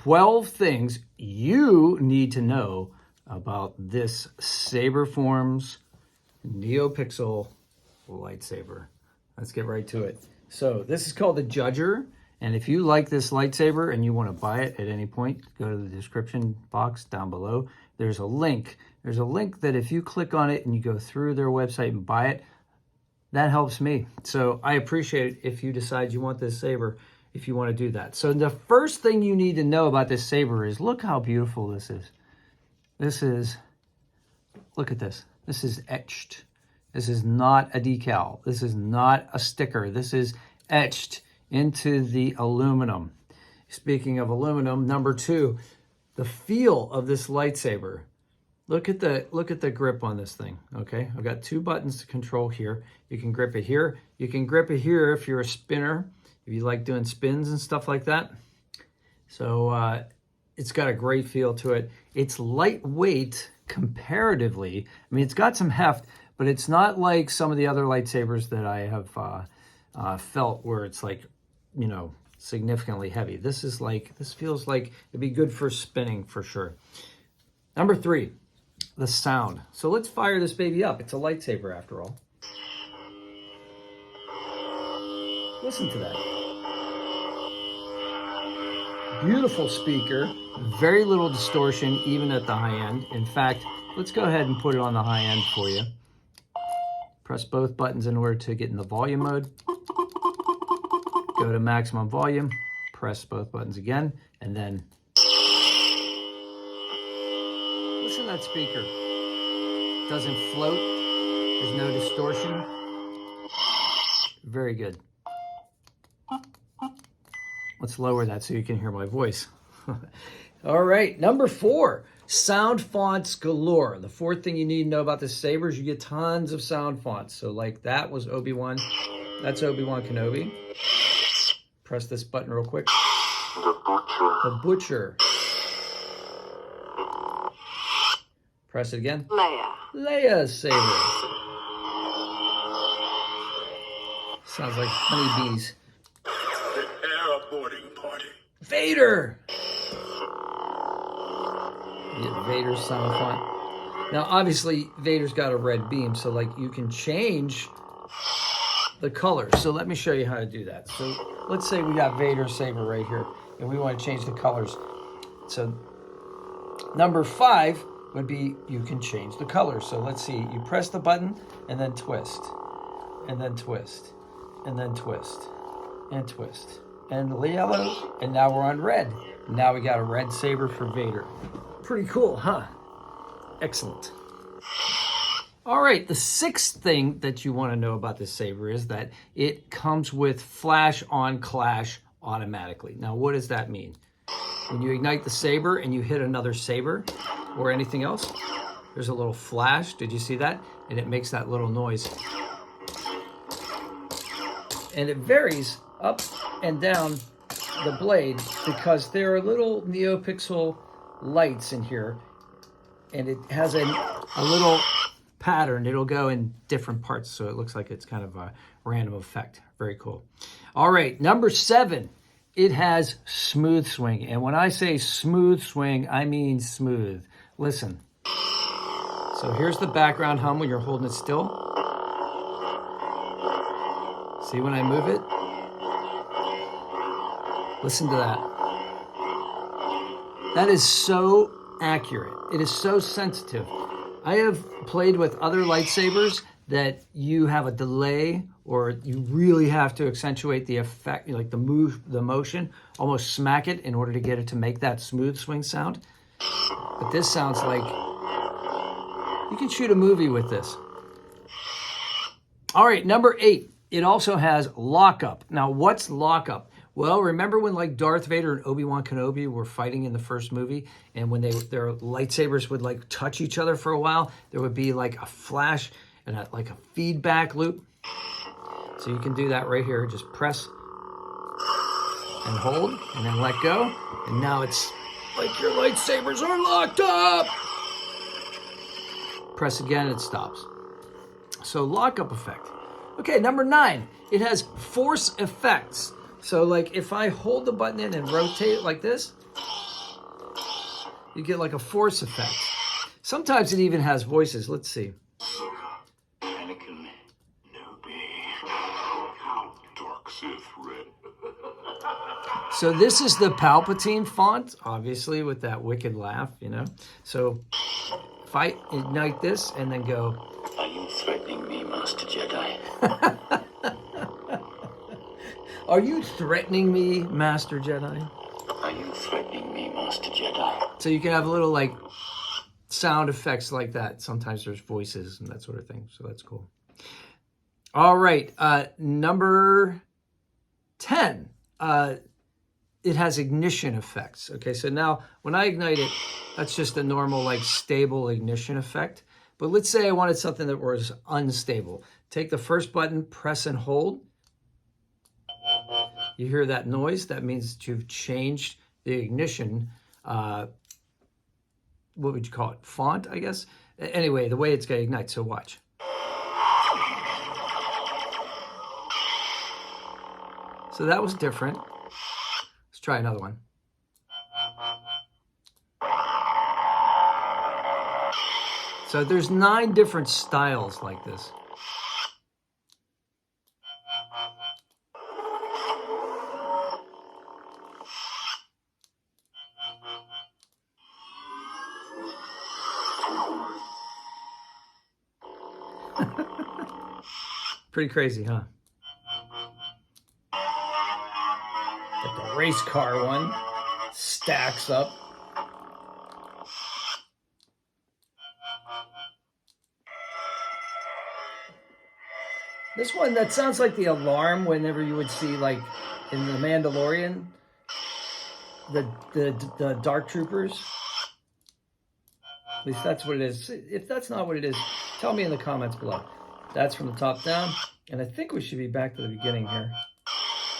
12 things you need to know about this Saberforms Neopixel lightsaber. Let's get right to it. So this is called the Judger. And if you like this lightsaber and you want to buy it at any point, go to the description box down below. There's a link. There's a link that if you click on it and you go through their website and buy it, that helps me. So I appreciate it if you decide you want this saber, if you want to do that. So the first thing you need to know about this saber is look how beautiful this is. Look at this. This is etched. This is not a decal. This is not a sticker. This is etched into the aluminum. Speaking of aluminum, number 2, the feel of this lightsaber. Look at the grip on this thing, okay? I've got 2 buttons to control here. You can grip it here. You can grip it here if you're a spinner, if you like doing spins and stuff like that. So it's got a great feel to it. It's lightweight comparatively. I mean, it's got some heft, but it's not like some of the other lightsabers that I have felt where it's like, you know, significantly heavy. This feels like it'd be good for spinning for sure. Number 3, the sound. So let's fire this baby up. It's a lightsaber after all. Listen to that. Beautiful speaker, very little distortion even at the high end. In fact, let's go ahead and put it on the high end for you. Press both buttons in order to get in the volume mode. Go to maximum volume, press both buttons again, and then listen to that speaker. Doesn't float, there's no distortion. Very good. Let's lower that so you can hear my voice. All right, number 4, sound fonts galore. The 4th thing you need to know about the sabers, you get tons of sound fonts. So like that was Obi-Wan, that's Obi-Wan Kenobi. Press this button real quick. The Butcher. Press it again. Leia's saber. Sounds like honeybees. Prepare a boarding party. Vader. Get Vader's sound font. Now, obviously, Vader's got a red beam, so like you can change the color. So let me show you how to do that. So let's say we got Vader's saber right here, and we want to change the colors. So number 5 would be you can change the color. So let's see, you press the button and then twist, and then twist, and then twist, and twist, and yellow, and now we're on red. Now we got a red saber for Vader. Pretty cool, huh? Excellent. All right, the 6th thing that you want to know about this saber is that it comes with flash on clash automatically. Now, what does that mean? When you ignite the saber and you hit another saber or anything else, there's a little flash. Did you see that? And it makes that little noise. And it varies up and down the blade because there are little Neopixel lights in here, and it has a little pattern. It'll go in different parts, so it looks like it's kind of a random effect. Very cool. All right, number 7, it has smooth swing. And when I say smooth swing, I mean smooth. Listen. So here's the background hum when you're holding it still. See when I move it? Listen to that. That is so accurate. It is so sensitive. I have played with other lightsabers that you have a delay, or you really have to accentuate the effect, like the motion, almost smack it in order to get it to make that smooth swing sound. But this sounds like you can shoot a movie with this. All right, number 8, it also has lockup. Now, what's lockup? Well, remember when like Darth Vader and Obi-Wan Kenobi were fighting in the first movie, and when their lightsabers would like touch each other for a while, there would be like a flash and like a feedback loop. So you can do that right here. Just press and hold and then let go. And now it's like your lightsabers are locked up. Press again, it stops. So lockup effect. Okay, number 9, it has force effects. So like if I hold the button in and rotate it like this, You get like a force effect. Sometimes it even has voices. Let's see. Anakin, how dark Sith red. So this is the Palpatine font, obviously, with that wicked laugh, you know. So if I ignite this and then go... Are you threatening me, Master Jedi? Are you threatening me, Master Jedi? Are you threatening me, Master Jedi? So you can have little, like, sound effects like that. Sometimes there's voices and that sort of thing. So that's cool. All right. Number 10. It has ignition effects. Okay, so now when I ignite it, that's just a normal, like, stable ignition effect. But let's say I wanted something that was unstable. Take the first button, press and hold. You hear that noise? That means that you've changed the ignition. What would you call it? Font, I guess? Anyway, the way it's going to ignite. So watch. So that was different. Let's try another one. So there's 9 different styles like this. Pretty crazy, huh? But the race car one stacks up. This one, that sounds like the alarm whenever you would see, like, in The Mandalorian, the Dark Troopers. At least that's what it is. If that's not what it is, tell me in the comments below. That's from the top down. And I think we should be back to the beginning here.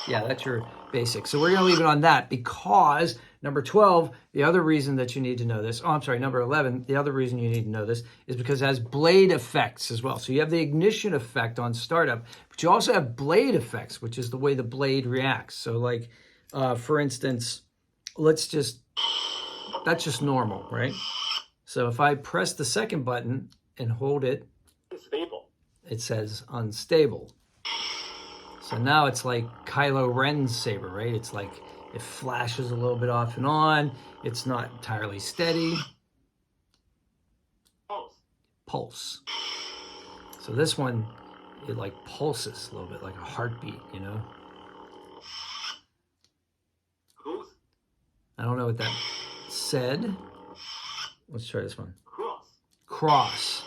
Yeah, that's your basic. So we're going to leave it on that because number 12, the other reason that you need to know this, oh, I'm sorry, number 11, the other reason you need to know this is because it has blade effects as well. So you have the ignition effect on startup, but you also have blade effects, which is the way the blade reacts. So like, for instance, that's just normal, right? So if I press the second button and hold it, it says unstable. So now it's like Kylo Ren's saber, right? It's like it flashes a little bit off and on. It's not entirely steady. Pulse. So this one, it like pulses a little bit, like a heartbeat, you know? I don't know what that said. Let's try this one. Cross.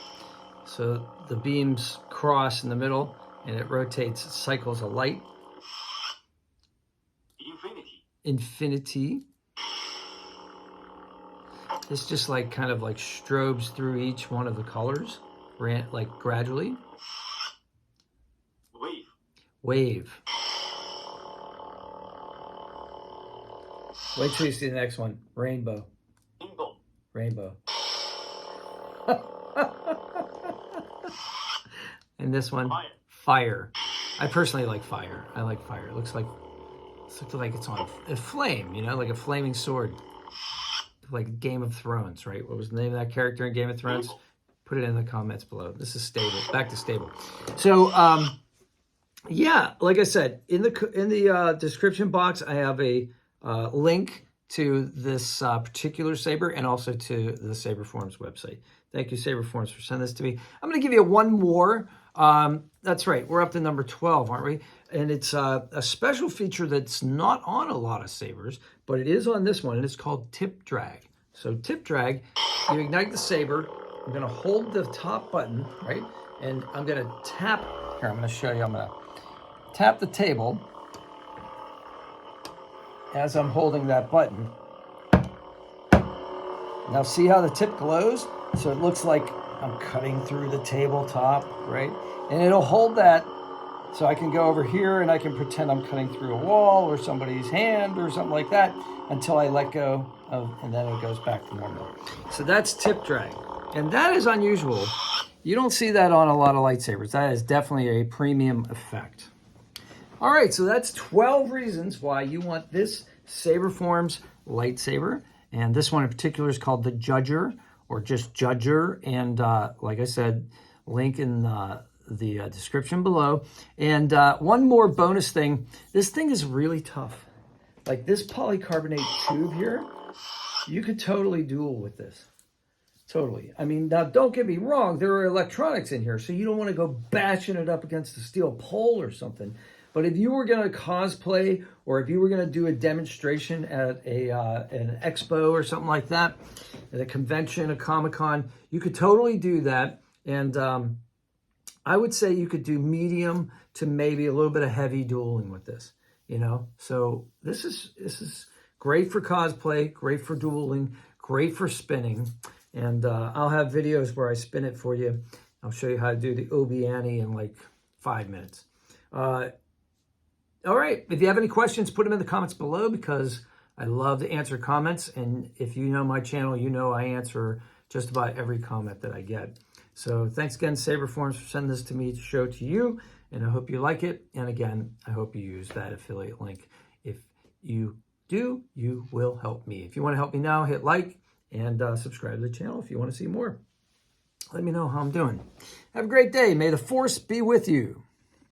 So the beams cross in the middle, and it rotates, cycles of light. Infinity. This just like kind of like strobes through each one of the colors, like gradually. Wave. Wait till you see the next one. Rainbow. Rainbow. And this one, fire. I personally like fire. I like fire. It looks like it's on a flame, you know, like a flaming sword. Like Game of Thrones, right? What was the name of that character in Game of Thrones? Put it in the comments below. This is stable. Back to stable. So, yeah, like I said, in the description box, I have a link to this particular saber and also to the Saberforms website. Thank you, Saberforms, for sending this to me. I'm going to give you one more. That's right. We're up to number 12, aren't we? And it's a special feature that's not on a lot of sabers, but it is on this one, and it's called tip drag. So tip drag, you ignite the saber. I'm going to hold the top button, right? And I'm going to tap. Here, I'm going to show you. I'm going to tap the table as I'm holding that button. Now see how the tip glows? So it looks like I'm cutting through the tabletop, right? And it'll hold that, so I can go over here and I can pretend I'm cutting through a wall or somebody's hand or something like that until I let go of, and then it goes back to normal. So that's tip drag. And that is unusual. You don't see that on a lot of lightsabers. That is definitely a premium effect. All right, so that's 12 reasons why you want this Saberforms lightsaber. And this one in particular is called the Judger, or just Judger. And like I said, link in the description below. And one more bonus thing, this thing is really tough. Like this polycarbonate tube here, you could totally duel with this. Totally. I mean, now don't get me wrong, there are electronics in here, so you don't want to go bashing it up against a steel pole or something. But if you were going to cosplay, or if you were going to do a demonstration at an expo or something like that, at a convention, a Comic-Con, you could totally do that. And I would say you could do medium to maybe a little bit of heavy dueling with this, you know? So this is great for cosplay, great for dueling, great for spinning. And I'll have videos where I spin it for you. I'll show you how to do the Obiani in like 5 minutes. All right, if you have any questions, put them in the comments below, because I love to answer comments. And if you know my channel, you know I answer just about every comment that I get. So thanks again, Saberforms, for sending this to me to show to you. And I hope you like it. And again, I hope you use that affiliate link. If you do, you will help me. If you want to help me now, hit like and subscribe to the channel if you want to see more. Let me know how I'm doing. Have a great day. May the force be with you.